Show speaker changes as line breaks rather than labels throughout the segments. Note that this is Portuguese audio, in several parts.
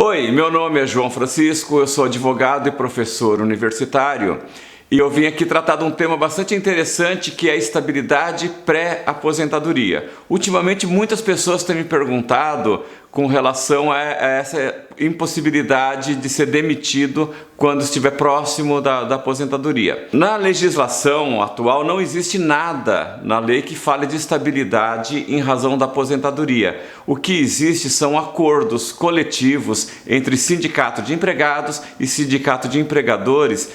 Oi, meu nome é João Francisco, eu sou advogado e professor universitário e eu vim aqui tratar de um tema bastante interessante que é a estabilidade pré-aposentadoria. Ultimamente muitas pessoas têm me perguntado com relação a essa impossibilidade de ser demitido quando estiver próximo da aposentadoria. Na legislação atual não existe nada na lei que fale de estabilidade em razão da aposentadoria. O que existe são acordos coletivos entre sindicato de empregados e sindicato de empregadores,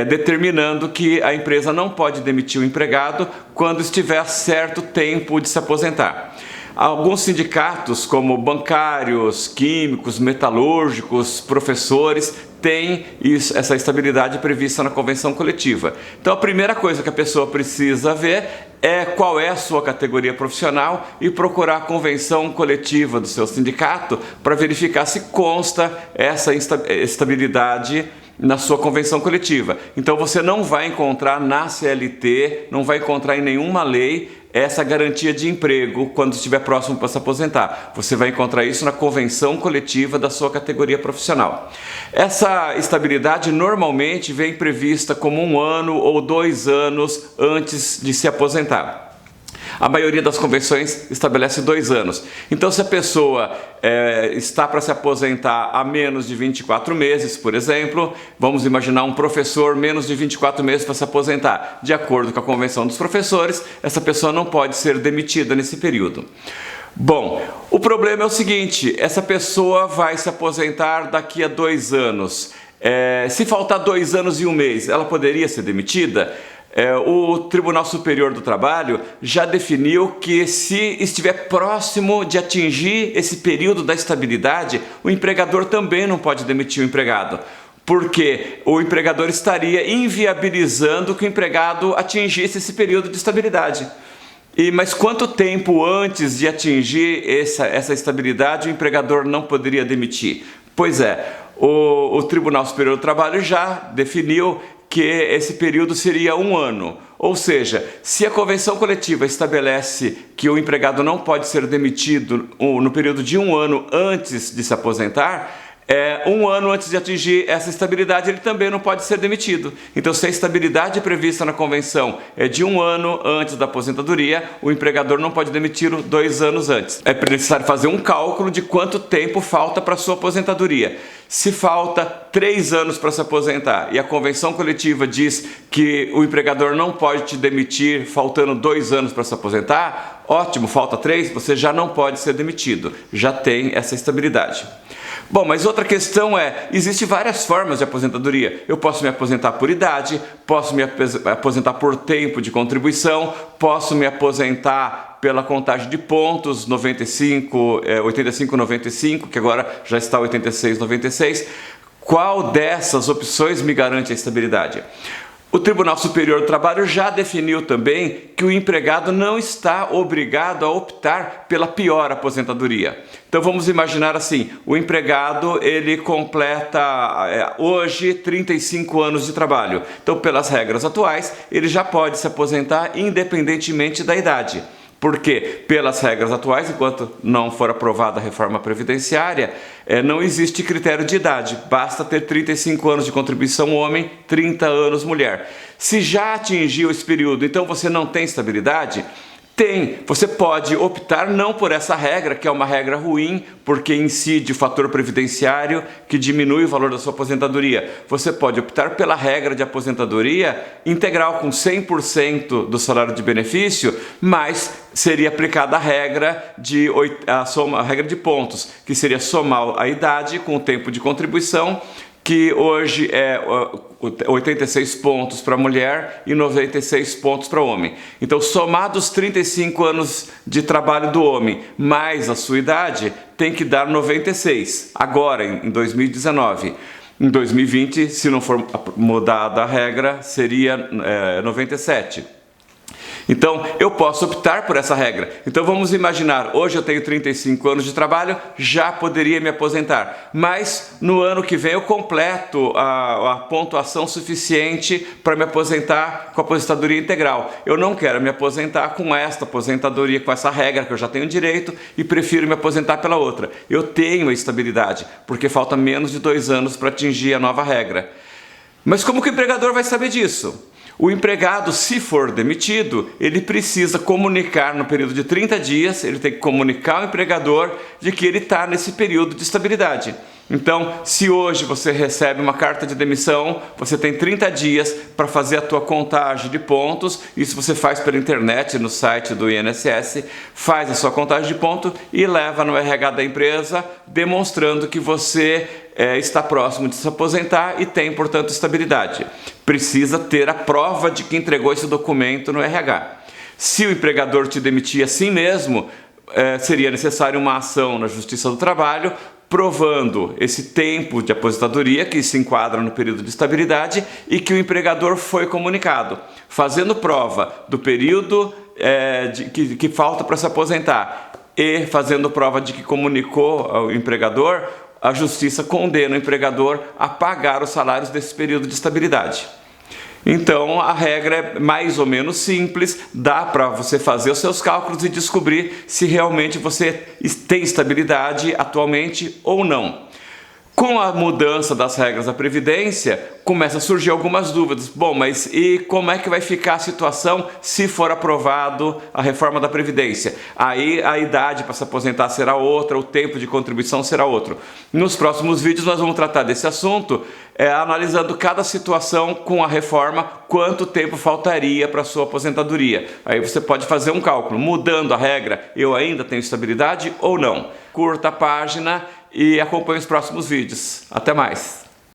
determinando que a empresa não pode demitir o empregado quando estiver certo tempo de se aposentar. Alguns sindicatos, como bancários, químicos, metalúrgicos, professores, têm essa estabilidade prevista na convenção coletiva. Então a primeira coisa que a pessoa precisa ver é qual é a sua categoria profissional e procurar a convenção coletiva do seu sindicato para verificar se consta essa estabilidade na sua convenção coletiva. Então você não vai encontrar na CLT, não vai encontrar em nenhuma lei essa garantia de emprego quando estiver próximo para se aposentar. Você vai encontrar isso na convenção coletiva da sua categoria profissional. Essa estabilidade normalmente vem prevista como 1 ano ou 2 anos antes de se aposentar. A maioria das convenções estabelece 2 anos. Então, se a pessoa está para se aposentar há menos de 24 meses, por exemplo, vamos imaginar um professor menos de 24 meses para se aposentar. De acordo com a Convenção dos Professores, essa pessoa não pode ser demitida nesse período. Bom, o problema é o seguinte, essa pessoa vai se aposentar daqui a 2 anos. Se faltar 2 anos e 1 mês, ela poderia ser demitida? O Tribunal Superior do Trabalho já definiu que se estiver próximo de atingir esse período da estabilidade, o empregador também não pode demitir o empregado, porque o empregador estaria inviabilizando que o empregado atingisse esse período de estabilidade. Mas quanto tempo antes de atingir essa estabilidade o empregador não poderia demitir? Pois é, o Tribunal Superior do Trabalho já definiu que esse período seria 1 ano. Ou seja, se a convenção coletiva estabelece que o empregado não pode ser demitido no período de 1 ano antes de se aposentar, 1 ano antes de atingir essa estabilidade, ele também não pode ser demitido. Então, se a estabilidade prevista na convenção é de 1 ano antes da aposentadoria, o empregador não pode demiti-lo 2 anos antes. É necessário fazer um cálculo de quanto tempo falta para a sua aposentadoria. Se falta 3 anos para se aposentar e a convenção coletiva diz que o empregador não pode te demitir faltando 2 anos para se aposentar, ótimo, falta 3, você já não pode ser demitido, já tem essa estabilidade. Bom, mas outra questão existem várias formas de aposentadoria. Eu posso me aposentar por idade, posso me aposentar por tempo de contribuição, posso me aposentar pela contagem de pontos, 85-95, que agora já está 86-96. Qual dessas opções me garante a estabilidade? O Tribunal Superior do Trabalho já definiu também que o empregado não está obrigado a optar pela pior aposentadoria. Então vamos imaginar assim, o empregado ele completa hoje 35 anos de trabalho. Então pelas regras atuais ele já pode se aposentar independentemente da idade. Porque, pelas regras atuais, enquanto não for aprovada a reforma previdenciária, não existe critério de idade. Basta ter 35 anos de contribuição homem, 30 anos mulher. Se já atingiu esse período, então você não tem estabilidade? Tem. Você pode optar não por essa regra, que é uma regra ruim, porque incide o fator previdenciário que diminui o valor da sua aposentadoria. Você pode optar pela regra de aposentadoria integral com 100% do salário de benefício, mas seria aplicada a regra de pontos, que seria somar a idade com o tempo de contribuição, que hoje é 86 pontos para mulher e 96 pontos para homem. Então, somados 35 anos de trabalho do homem mais a sua idade, tem que dar 96, agora em 2019. Em 2020, se não for mudada a regra, seria 97. Então, eu posso optar por essa regra. Então, vamos imaginar, hoje eu tenho 35 anos de trabalho, já poderia me aposentar, mas no ano que vem eu completo a pontuação suficiente para me aposentar com a aposentadoria integral. Eu não quero me aposentar com esta aposentadoria, com essa regra que eu já tenho direito e prefiro me aposentar pela outra. Eu tenho a estabilidade, porque falta menos de 2 anos para atingir a nova regra. Mas como que o empregador vai saber disso? O empregado, se for demitido, ele precisa comunicar no período de 30 dias, ele tem que comunicar ao empregador de que ele está nesse período de estabilidade. Então, se hoje você recebe uma carta de demissão, você tem 30 dias para fazer a tua contagem de pontos. Isso você faz pela internet, no site do INSS, faz a sua contagem de pontos e leva no RH da empresa, demonstrando que você está próximo de se aposentar e tem, portanto, estabilidade. Precisa ter a prova de que entregou esse documento no RH. Se o empregador te demitir assim mesmo, seria necessário uma ação na Justiça do Trabalho, provando esse tempo de aposentadoria que se enquadra no período de estabilidade e que o empregador foi comunicado, fazendo prova do período que falta para se aposentar e fazendo prova de que comunicou ao empregador. A Justiça condena o empregador a pagar os salários desse período de estabilidade. Então, a regra é mais ou menos simples, dá para você fazer os seus cálculos e descobrir se realmente você tem estabilidade atualmente ou não. Com a mudança das regras da Previdência, começa a surgir algumas dúvidas. Bom, mas e como é que vai ficar a situação se for aprovado a reforma da Previdência? Aí a idade para se aposentar será outra, o tempo de contribuição será outro. Nos próximos vídeos nós vamos tratar desse assunto, analisando cada situação com a reforma, quanto tempo faltaria para a sua aposentadoria. Aí você pode fazer um cálculo, mudando a regra, eu ainda tenho estabilidade ou não? Curta a página e acompanhe os próximos vídeos. Até mais!